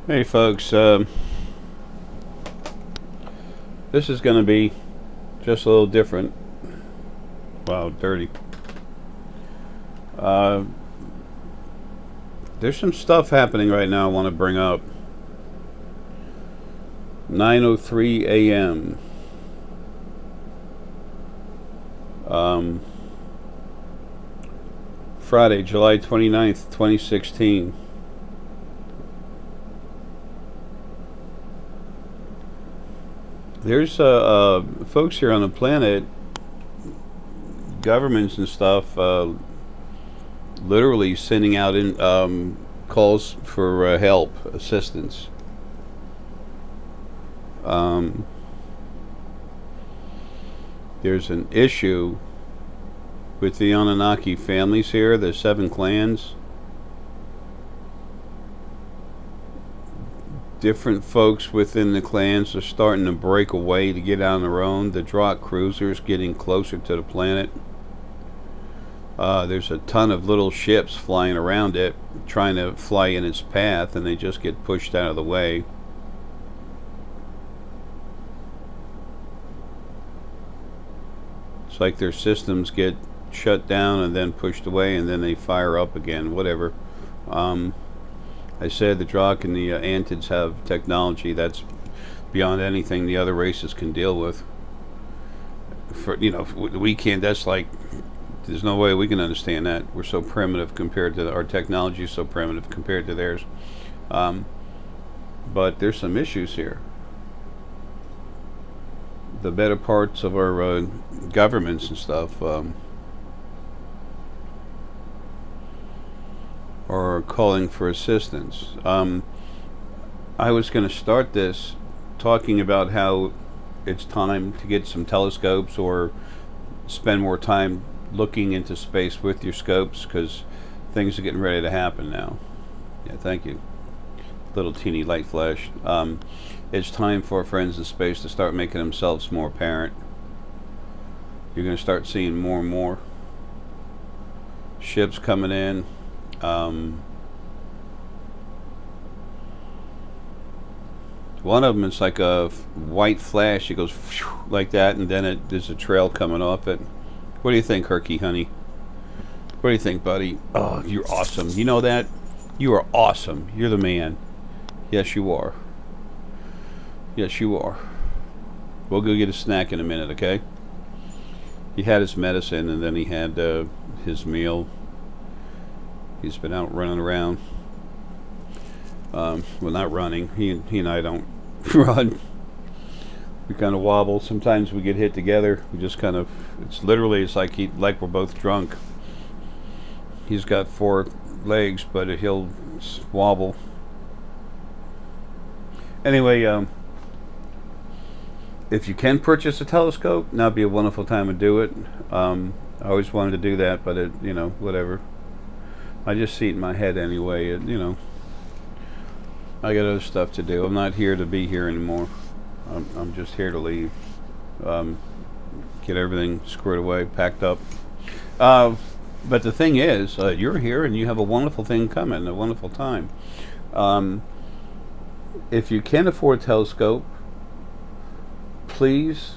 Hey folks, this is going to be just a little different. Wow, dirty. There's some stuff happening right now I want to bring up. 9:03 a.m. Friday, July 29th, 2016. There's folks here on the planet, governments and stuff, literally sending out in calls for help, assistance. There's an issue with the Annunaki families here, the 7 clans. Different folks within the clans are starting to break away to get on their own. The Drachk cruisers getting closer to the planet. There's a ton of little ships flying around it, trying to fly in its path, and they just get pushed out of the way. It's like their systems get shut down and then pushed away, and then they fire up again, whatever. I said the Drachk and the Antids have technology that's beyond anything the other races can deal with. We can't. That's like, there's no way we can understand that. We're so primitive compared to our technology is so primitive compared to theirs. But there's some issues here. The better parts of our governments and stuff are calling for assistance. I was going to start this talking about how it's time to get some telescopes or spend more time looking into space with your scopes, because things are getting ready to happen now. Yeah, thank you. Little teeny light flash. It's time for our friends in space to start making themselves more apparent. You're going to start seeing more and more ships coming in. One of them is like a white flash. It goes like that, and then there's a trail coming off it. What do you think, Herky, honey? What do you think, buddy? Oh, you're awesome. You know that? You are awesome. You're the man. Yes, you are. Yes, you are. We'll go get a snack in a minute, okay? He had his medicine, and then he had his meal. He's been out running around. Well, not running. He and I don't run. We kind of wobble. Sometimes we get hit together. We just kind of. It's like we're both drunk. He's got 4 legs, but he'll wobble. Anyway, if you can purchase a telescope, now'd be a wonderful time to do it. I always wanted to do that, but whatever. I just see it in my head anyway. I got other stuff to do. I'm not here to be here anymore. I'm just here to leave. Get everything squared away, packed up. But the thing is, you're here and you have a wonderful thing coming, a wonderful time. If you can afford a telescope, please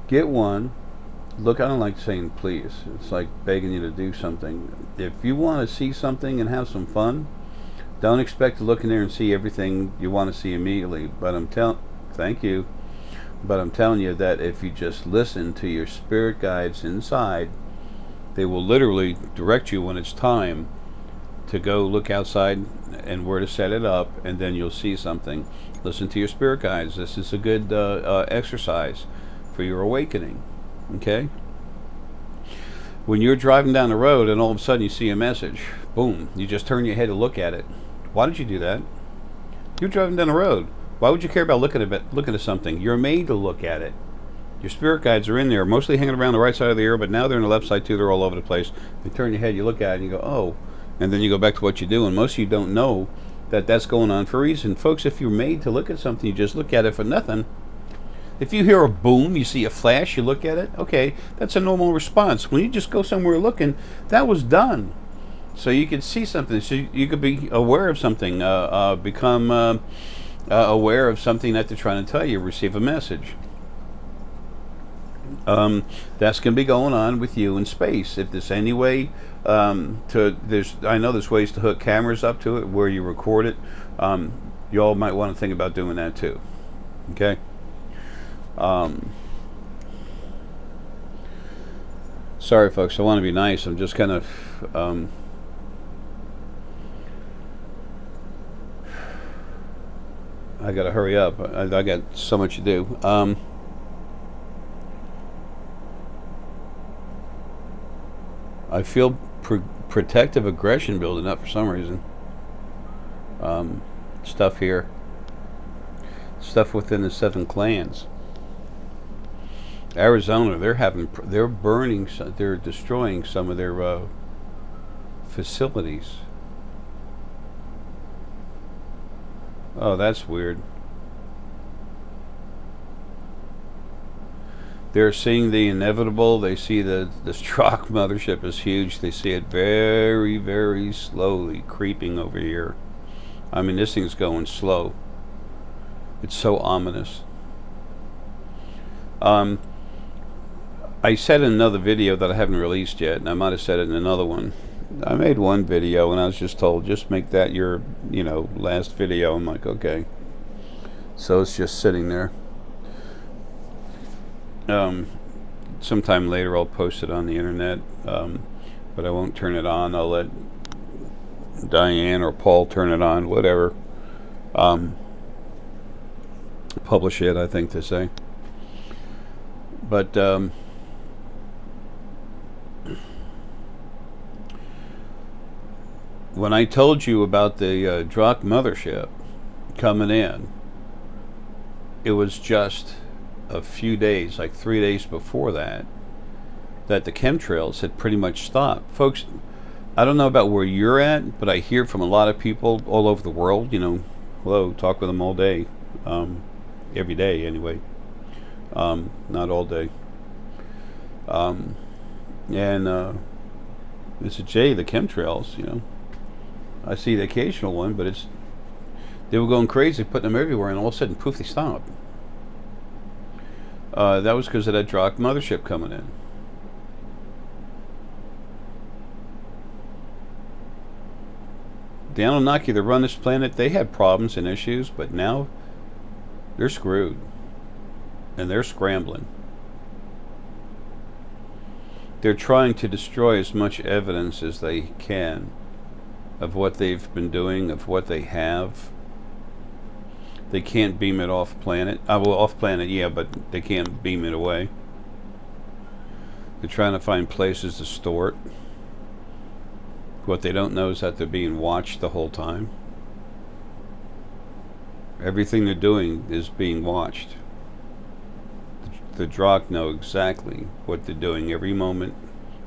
get one. Look, I don't like saying please. It's like begging you to do something. If you want to see something and have some fun, don't expect to look in there and see everything you want to see immediately. But thank you. But I'm telling you that if you just listen to your spirit guides inside, they will literally direct you when it's time to go look outside and where to set it up, and then you'll see something. Listen to your spirit guides. This is a good exercise for your awakening. Okay? When you're driving down the road and all of a sudden you see a message, boom, you just turn your head to look at it. Why did you do that? You're driving down the road. Why would you care about looking at something? You're made to look at it. Your spirit guides are in there, mostly hanging around the right side of the ear, but now they're in the left side too. They're all over the place. You turn your head, you look at it, and you go, oh. And then you go back to what you do, and most of you don't know that that's going on for a reason. Folks, if you're made to look at something, you just look at it for nothing. If you hear a boom, you see a flash, you look at it, okay, that's a normal response. When you just go somewhere looking, that was done. So you could see something. So you could be aware of something. Become aware of something that they're trying to tell you. Receive a message. That's going to be going on with you in space. If there's any way I know there's ways to hook cameras up to it where you record it. You all might want to think about doing that too. Okay. Sorry, folks. I want to be nice. I'm just kind of. I got to hurry up. I got so much to do. I feel protective aggression building up for some reason. Stuff here. Stuff within the 7 clans. Arizona, they're burning, they're destroying some of their facilities. Oh, that's weird. They're seeing the inevitable. They see this Drachk Mothership is huge. They see it very, very slowly creeping over here. I mean, this thing's going slow. It's so ominous. I said in another video that I haven't released yet, and I might have said it in another one. I made one video and I was just told, just make that your, last video. I'm like, okay. So it's just sitting there. Sometime later I'll post it on the internet, but I won't turn it on. I'll let Diane or Paul turn it on, whatever. Publish it, I think to say. But when I told you about the Drachk Mothership coming in, it was just a few days, like 3 days before that the chemtrails had pretty much stopped. Folks, I don't know about where you're at, but I hear from a lot of people all over the world. Hello, talk with them all day, every day anyway, not all day. And it's a J, the chemtrails, I see the occasional one, but they were going crazy, putting them everywhere, and all of a sudden, poof, they stopped. That was because of that Drachk Mothership coming in. The Anunnaki that run this planet, they had problems and issues, but now they're screwed. And they're scrambling. They're trying to destroy as much evidence as they can of what they've been doing, of what they have. They can't beam it off planet. Well, off planet, yeah, but they can't beam it away. They're trying to find places to store it. What they don't know is that they're being watched the whole time. Everything they're doing is being watched. The Drachk know exactly what they're doing every moment.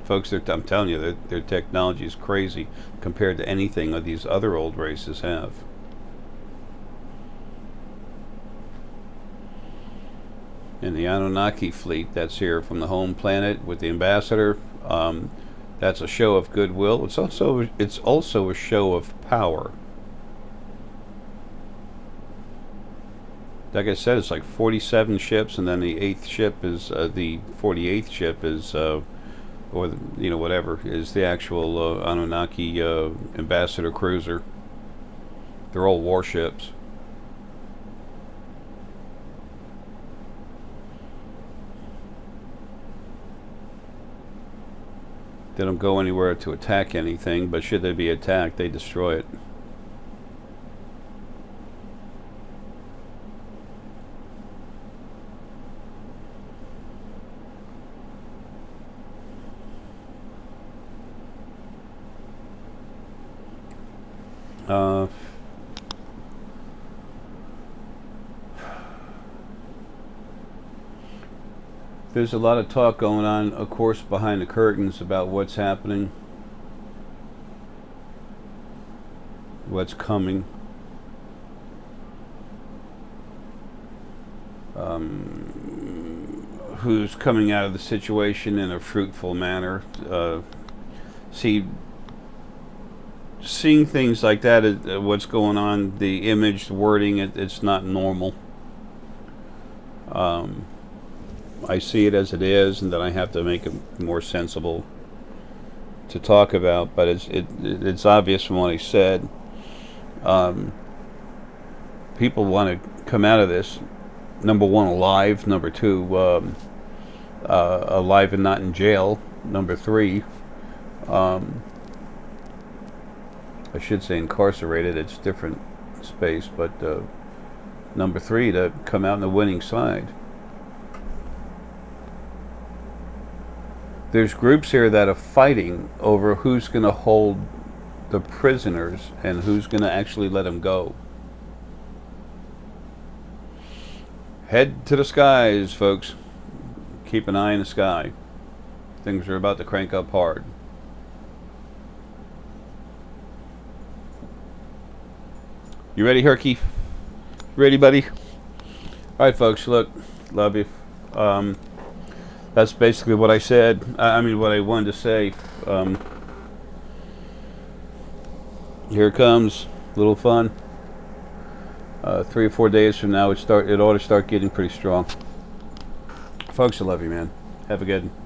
Folks, I'm telling you, their technology is crazy compared to anything that these other old races have. And the Anunnaki fleet that's here from the home planet with the ambassador, that's a show of goodwill. It's also a show of power. Like I said, it's like 47 ships, and then the 8th ship is the 48th ship is, whatever is the actual Anunnaki ambassador cruiser. They're all warships. They don't go anywhere to attack anything, but should they be attacked, they destroy it. There's a lot of talk going on, of course, behind the curtains about what's happening, what's coming. Who's coming out of the situation in a fruitful manner. See, seeing things like that, what's going on, the image, the wording, it's not normal. I see it as it is, and then I have to make it more sensible to talk about. But it's obvious from what I said. People want to come out of this, number one, alive. Number two, alive and not in jail. Number three, I should say incarcerated. It's different space, but number three, to come out on the winning side. There's groups here that are fighting over who's going to hold the prisoners and who's going to actually let them go. Head to the skies, folks. Keep an eye in the sky. Things are about to crank up hard. You ready, Herky? Ready, buddy? Alright, folks, look, love you. That's basically what I said. I mean, what I wanted to say. Here it comes. A little fun. 3 or 4 days from now, it ought to start getting pretty strong. Folks, I love you, man. Have a good one.